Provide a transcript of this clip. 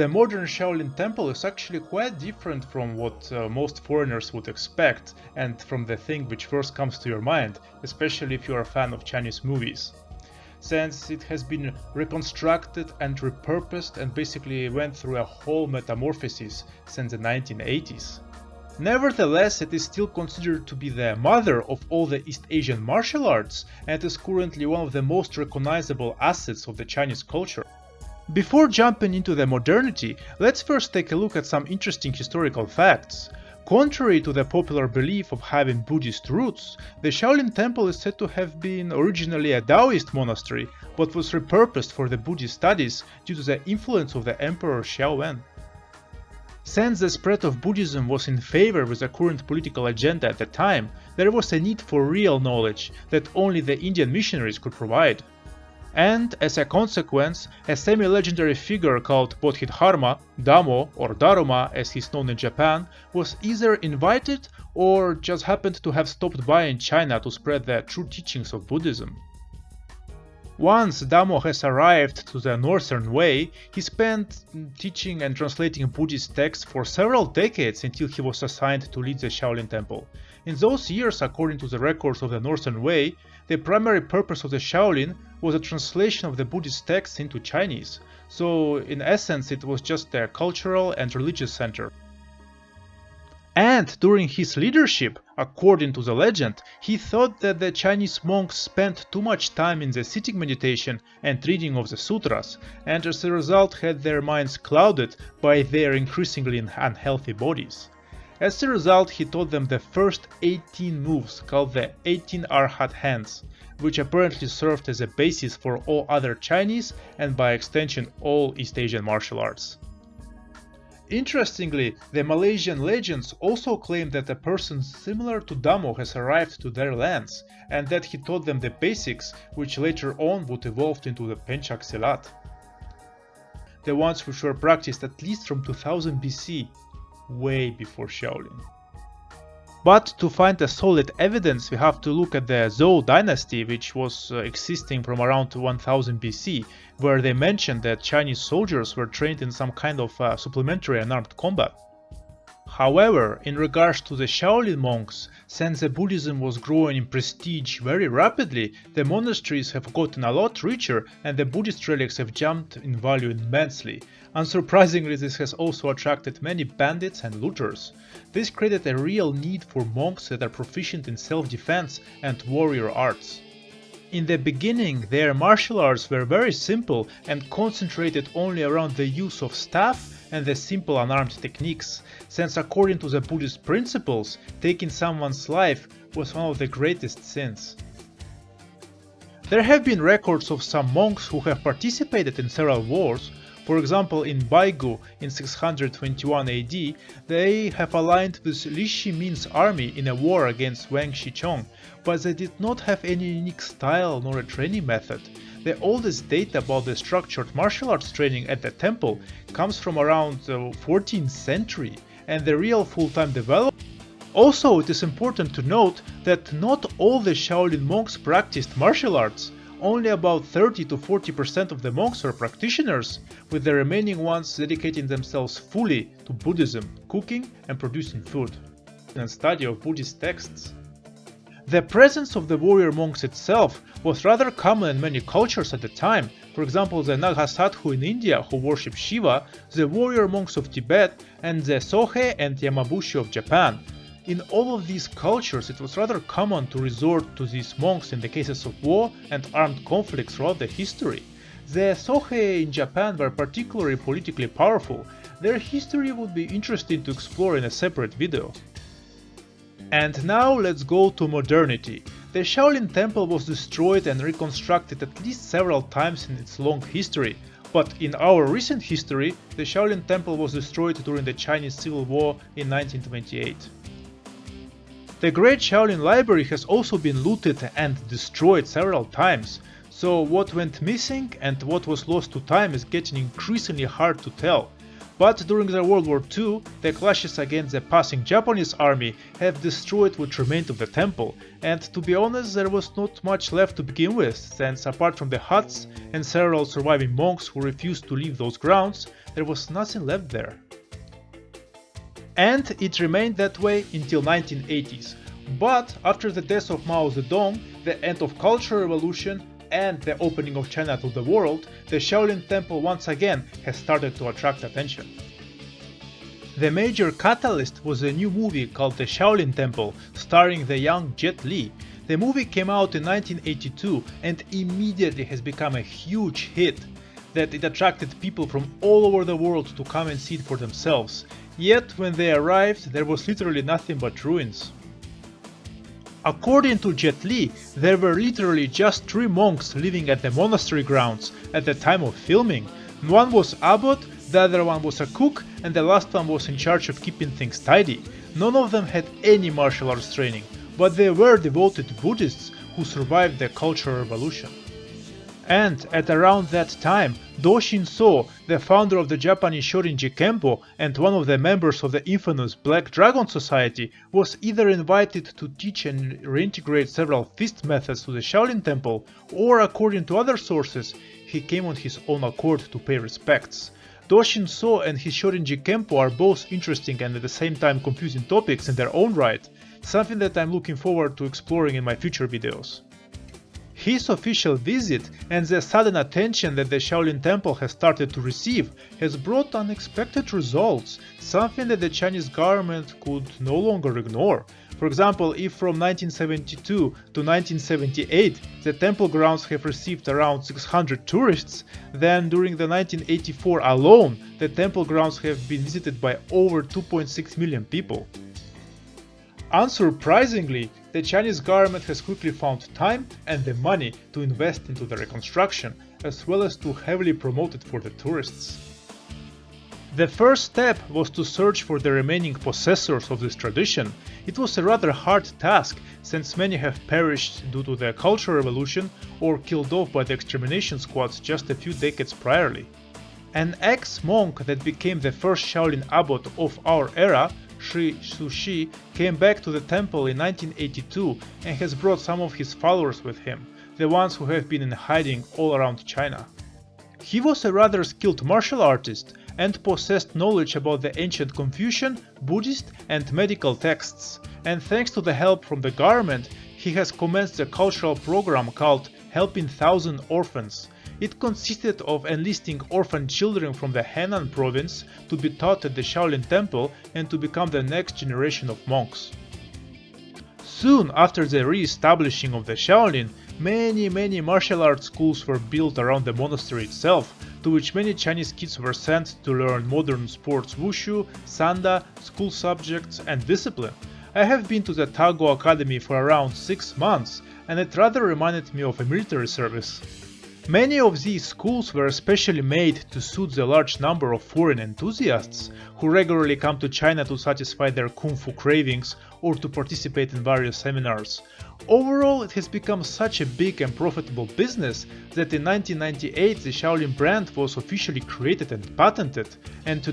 The modern Shaolin Temple is actually quite different from what most foreigners would expect and from the thing which first comes to your mind, especially if you are a fan of Chinese movies, since it has been reconstructed and repurposed and basically went through a whole metamorphosis since the 1980s. Nevertheless, it is still considered to be the mother of all the East Asian martial arts and is currently one of the most recognizable assets of the Chinese culture. Before jumping into the modernity, let's first take a look at some interesting historical facts. Contrary to the popular belief of having Buddhist roots, the Shaolin Temple is said to have been originally a Taoist monastery, but was repurposed for the Buddhist studies due to the influence of the Emperor Xiaowen. Since the spread of Buddhism was in favor with the current political agenda at the time, there was a need for real knowledge that only the Indian missionaries could provide. And, as a consequence, a semi-legendary figure called Bodhidharma, Damo or Daruma as he's known in Japan, was either invited or just happened to have stopped by in China to spread the true teachings of Buddhism. Once Damo has arrived to the Northern Way, he spent teaching and translating Buddhist texts for several decades until he was assigned to lead the Shaolin Temple. In those years, according to the records of the Northern Way, the primary purpose of the Shaolin was a translation of the Buddhist texts into Chinese, so in essence it was just a cultural and religious center. And during his leadership, according to the legend, he thought that the Chinese monks spent too much time in the sitting meditation and reading of the sutras, and as a result had their minds clouded by their increasingly unhealthy bodies. As a result, he taught them the first 18 moves called the 18 Arhat hands, which apparently served as a basis for all other Chinese and by extension all East Asian martial arts. Interestingly, the Malaysian legends also claim that a person similar to Damo has arrived to their lands, and that he taught them the basics, which later on would evolve into the Pencak Silat. The ones which were practiced at least from 2000 BC, way before Shaolin. But to find a solid evidence, we have to look at the Zhou dynasty, which was existing from around 1000 BC, where they mentioned that Chinese soldiers were trained in some kind of supplementary unarmed combat. However, in regards to the Shaolin monks, since the Buddhism was growing in prestige very rapidly, the monasteries have gotten a lot richer and the Buddhist relics have jumped in value immensely. Unsurprisingly, this has also attracted many bandits and looters. This created a real need for monks that are proficient in self-defense and warrior arts. In the beginning, their martial arts were very simple and concentrated only around the use of staff and the simple unarmed techniques, since according to the Buddhist principles, taking someone's life was one of the greatest sins. There have been records of some monks who have participated in several wars. For example, in Baigu in 621 AD, they have aligned with Li Shimin's army in a war against Wang Shichong, but they did not have any unique style nor a training method. The oldest data about the structured martial arts training at the temple comes from around the 14th century, and the real full-time development. Also, it is important to note that not all the Shaolin monks practiced martial arts. Only about 30 to 40% of the monks were practitioners, with the remaining ones dedicating themselves fully to Buddhism, cooking and producing food, and study of Buddhist texts. The presence of the warrior monks itself was rather common in many cultures at the time. For example, the Naga Sadhu in India who worship Shiva, the warrior monks of Tibet, and the Sohei and Yamabushi of Japan. In all of these cultures, it was rather common to resort to these monks in the cases of war and armed conflicts throughout the history. The Sohei in Japan were particularly politically powerful. Their history would be interesting to explore in a separate video. And now let's go to modernity. The Shaolin Temple was destroyed and reconstructed at least several times in its long history, but in our recent history, the Shaolin Temple was destroyed during the Chinese Civil War in 1928. The Great Shaolin Library has also been looted and destroyed several times, so what went missing and what was lost to time is getting increasingly hard to tell. But during the World War II, the clashes against the passing Japanese army have destroyed what remained of the temple, and to be honest, there was not much left to begin with, since apart from the huts and several surviving monks who refused to leave those grounds, there was nothing left there. And it remained that way until 1980s. But after the death of Mao Zedong, the end of Cultural Revolution, and the opening of China to the world, the Shaolin Temple once again has started to attract attention. The major catalyst was a new movie called The Shaolin Temple, starring the young Jet Li. The movie came out in 1982 and immediately has become a huge hit, that it attracted people from all over the world to come and see it for themselves. Yet when they arrived, there was literally nothing but ruins. According to Jet Li, there were literally just 3 monks living at the monastery grounds at the time of filming. One was abbot, the other one was a cook, and the last one was in charge of keeping things tidy. None of them had any martial arts training, but they were devoted Buddhists who survived the Cultural Revolution. And at around that time, Doshin-so, the founder of the Japanese Shorinji Kempo and one of the members of the infamous Black Dragon Society, was either invited to teach and reintegrate several fist methods to the Shaolin Temple, or according to other sources, he came on his own accord to pay respects. Doshin-so and his Shorinji Kempo are both interesting and at the same time confusing topics in their own right, something that I'm looking forward to exploring in my future videos. His official visit and the sudden attention that the Shaolin Temple has started to receive has brought unexpected results, something that the Chinese government could no longer ignore. For example, if from 1972 to 1978 the temple grounds have received around 600 tourists, then during the 1984 alone the temple grounds have been visited by over 2.6 million people. Unsurprisingly, the Chinese government has quickly found time and the money to invest into the reconstruction, as well as to heavily promote it for the tourists. The first step was to search for the remaining possessors of this tradition. It was a rather hard task, since many have perished due to the Cultural Revolution or killed off by the extermination squads just a few decades priorly. An ex-monk that became the first Shaolin abbot of our era, Shi Sushi, came back to the temple in 1982 and has brought some of his followers with him, the ones who have been in hiding all around China. He was a rather skilled martial artist and possessed knowledge about the ancient Confucian, Buddhist and medical texts, and thanks to the help from the government, he has commenced a cultural program called Helping Thousand Orphans. It consisted of enlisting orphan children from the Henan province to be taught at the Shaolin Temple and to become the next generation of monks. Soon after the re-establishing of the Shaolin, many martial arts schools were built around the monastery itself, to which many Chinese kids were sent to learn modern sports wushu, sanda, school subjects and discipline. I have been to the Tago Academy for around 6 months, and it rather reminded me of a military service. Many of these schools were especially made to suit the large number of foreign enthusiasts who regularly come to China to satisfy their Kungfu cravings or to participate in various seminars. Overall, it has become such a big and profitable business that in 1998 the Shaolin brand was officially created and patented, and today